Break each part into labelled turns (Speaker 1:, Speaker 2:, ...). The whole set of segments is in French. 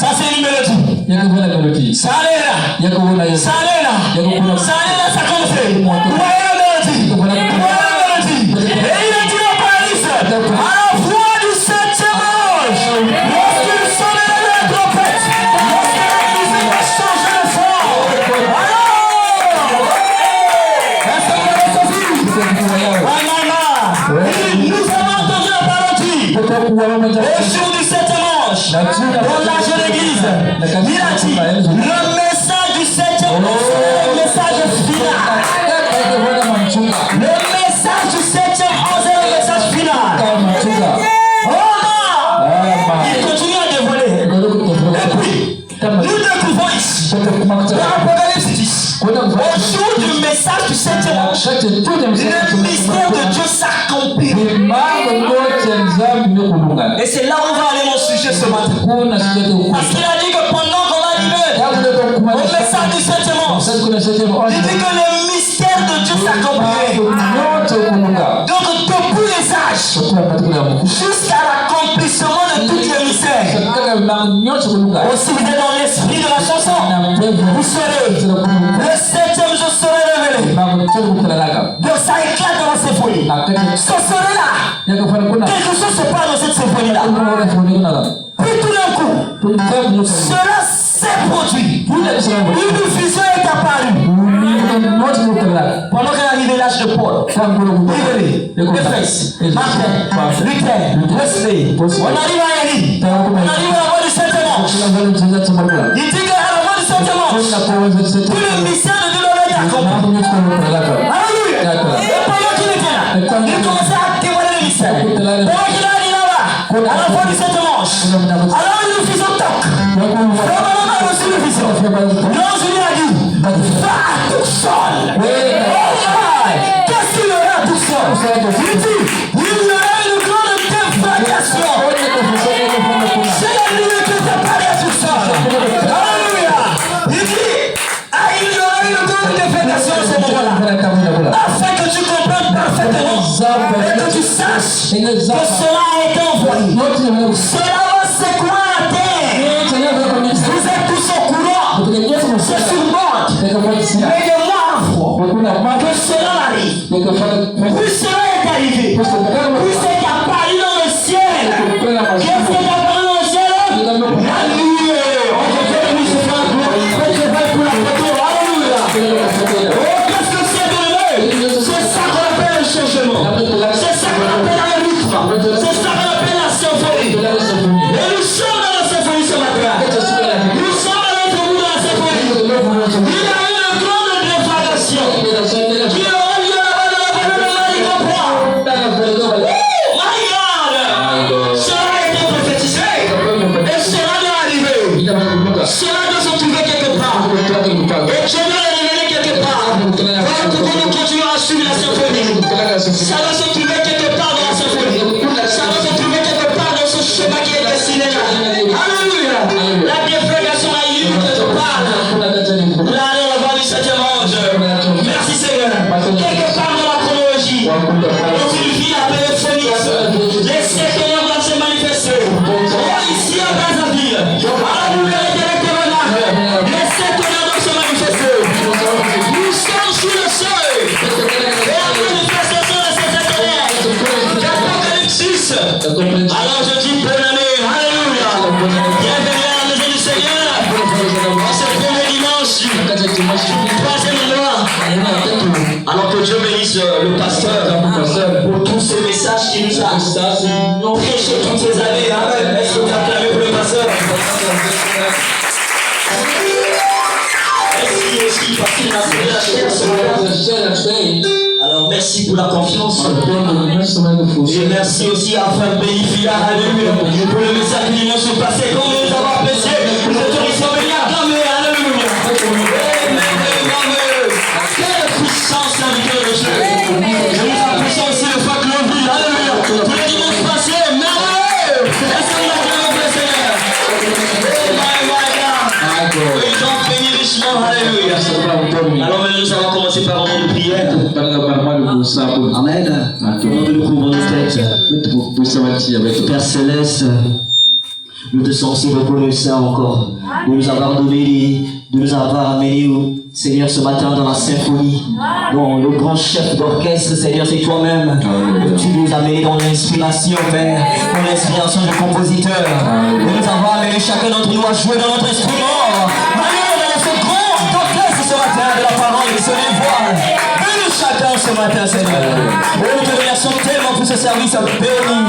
Speaker 1: Ça c'est une mélodie. Ça allait là. Ça allait là. Ça allait là, ça commençait. Vous voyez la mélodie. Vous voyez la mélodie. Et il a dit au Paris, à la voix du 7e ange, lorsqu'il sonnait la trompette, lorsque la musique a changé de forme. Nous avons entendu la parodie au jour du 7e ange, dans l'âge de l'église. Il a dit, le message du 7e ange, le message final. Le message du 7e ange est le message final. Il continue à dévoiler. Et puis, nous découvrons ici, dans l'Apocalypse 10, au jour du message du 7e ange, le mystère de Dieu s'accomplit. Et c'est là où on va aller mon sujet ce matin. Parce qu'il a dit que pendant qu'on arrivait au message du 7e ange, il dit que le mystère de Dieu s'accomplirait. Donc depuis les âges, jusqu'à l'accomplissement de tous les mystères. Aussi vous êtes dans l'esprit de la chanson, vous serez, le 7e jour serait révélé. Donc ça éclate dans la symphonie. Ce serait là. Quelque chose se passe dans cette symphonie-là. Puis tout d'un coup, cela s'est produit. Une fusion est apparue. Pendant qu'elle arrivait l'âge de Paul, révélé, Éphèse, Martin, Luther, Wesley, on arrive à Élie, on arrive à la voix du 7e ange. Il dit qu'à la voix du 7e ange, tout le mystère de Dieu l'avait accompli. Alléluia. Et pendant qu'il était là, il commençait à dévoiler le mystère. Pendant qu'il allait là-bas, à la voix du 7e ange, alors il nous fit un toc. Vraiment, on a reçu le vision. L'ange lui a dit, va tout seul. Qu'est-ce qu'il y aura tout seul? Il dit, il y aura une grande déflagration. C'est la nuit que tu apparaît tout seul. Alléluia. Il dit, il y aura une grande déflagration à ce moment-là. Afin que tu comprennes parfaitement et que tu saches que cela a été envoyé. Cela va secouer la terre. Vous êtes tous au courant. C'est sur le monde. Mais de moi, que cela arrive. Puis cela est arrivé. Puis c'est apparu dans le ciel. Qu'est-ce qui est apparu dans le ciel? La nuit. On devait lui se faire gloire. Je vais pour la photo. Alléluia. Oh, qu'est-ce que c'est de l'œil? C'est ça qu'on appelle le changement. C'est ça qu'on appelle la rythme. C'est ça qu'on appelle la symphonie. Et nous sommes dans la symphonie ce matin. Nous sommes à l'autre bout de la symphonie. Il y a une grande déflagration qui aura lieu là-bas dans la vallée de Marie-Comprend. Oh my God! Cela a été prophétisé. Et cela doit arriver. Cela doit se trouver quelque part. Et Dieu doit le révéler quelque part. Voilà pourquoi nous continuons à suivre la symphonie. Ça doit se trouver quelque part dans la symphonie. Ça doit se trouver quelque part dans ce chemin qui est destiné là. Alléluia. La déflagration a eu que je parle. Là, on va voir du 7e ange. Merci Seigneur. Quelque part dans la chronologie, dans une vie appelée Phoenix, les 7 ténèbres doivent se manifester. Ici à Brazzaville, alléluia, les 7 ténèbres doivent se manifester. Nous sommes sous le seuil. Et la manifestation de ces ténèbres, d'Apocalypse 6. Alors je dis bonne année, alléluia. Bienvenue à la maison du Seigneur. En ce premier dimanche, 3e mois. Alors que Dieu bénisse le pasteur pour tous ces messages qu'il nous a prêchés toutes ces années. Amen. Est-ce que vous acclamez pour le pasteur? Merci aussi parce qu'il m'a fait la chair ce matin. Alors merci pour la confiance. Et merci aussi à Frère Bénifia, alléluia, pour le message du dimanche passé. Comme nous avons apprécié, nous autorisons à venir acclamer, alléluia. Quelle puissance la vie de Dieu. Et nous apprécions aussi le frère Claude, alléluia. Pour le dimanche passé, merveilleux. Est-ce que vous acclamez pour le Seigneur? Ils ont béni richement, alléluia. Alors maintenant nous allons commencer par un moment de prière. Amen. Nous couvrons nos têtes. Père Céleste, Nous te sommes si reconnaissants encore de nous avoir donné, de nous avoir amenés, Seigneur, ce matin dans la symphonie. Bon, le grand chef d'orchestre, Seigneur, c'est toi-même. Tu nous as amenés dans l'inspiration, Père, dans l'inspiration du compositeur. De nous avoir amenés chacun d'entre nous à jouer dans notre instrument. Allons dans ce grand orchestre ce matin de la parole et de les voix. Bénis chacun ce matin, Seigneur. Oh, nous te remercions tellement pour ce service béni,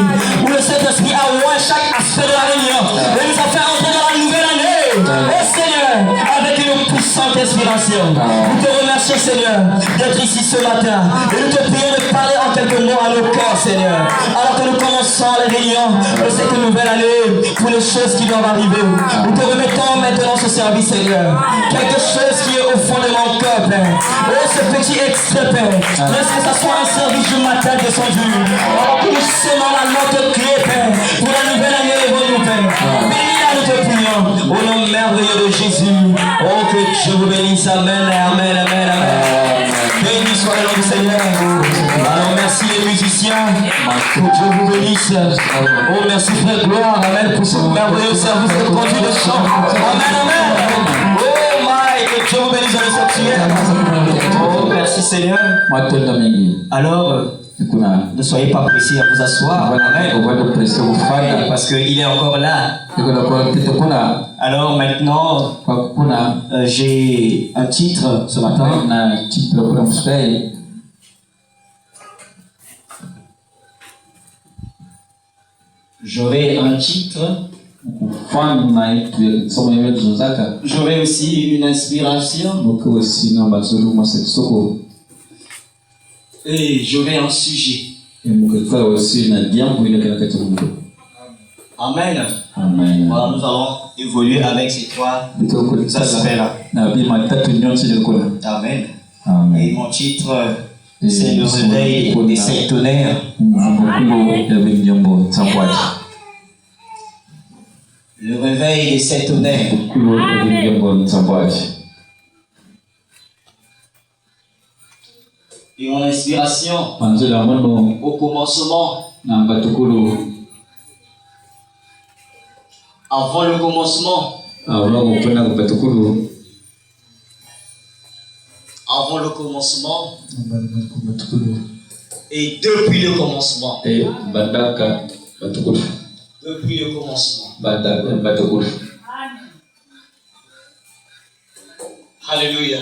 Speaker 1: où le Saint-Esprit a oint chaque aspect de la réunion et nous a fait entrer dans la nouvelle année. Oh Seigneur, avec une puissante inspiration. Nous te remercions, Seigneur, d'être ici ce matin. Et nous te prions de parler en quelques mots à nos corps, Seigneur. Alors que nous commençons les réunions de cette nouvelle année pour les choses qui doivent arriver. Nous te remettons maintenant ce service, Seigneur. Quelque chose qui est au fond de mon cœur, Père. Oh, ce petit extrait, Père. Laisse que ça soit un service du matin descendu. Alors que nous semons la note clé, Père, pour la nouvelle année devant nous, Père. Bénis-la, nous te prions. Au nom merveilleux de Jésus. Oh, que Dieu vous bénisse. Amen, amen, amen, amen. Béni soit le nom du Seigneur. Alors merci les musiciens. Que Dieu vous bénisse. Oh, merci frère Gloire. Amen pour ce merveilleux service de conduite de chant. Amen, amen. Oh my, que Dieu vous bénisse dans le sanctuaire. Oh, merci Seigneur. Alors, ne soyez pas pressés à vous asseoir. Amen. Parce qu'il est encore là. Alors maintenant, j'ai un titre ce matin. J'aurai un titre. J'aurai aussi une inspiration. Et j'aurai un sujet. Amen. Amen. Voilà, nous allons évoluer avec ces trois aspects-là. Amen. Amen. Et mon titre, c'est le réveil des septonnaires. Le réveil des septonnaires. Et mon inspiration, au commencement, avant le commencement, avant le commencement, et depuis le commencement. Depuis le commencement. Alléluia.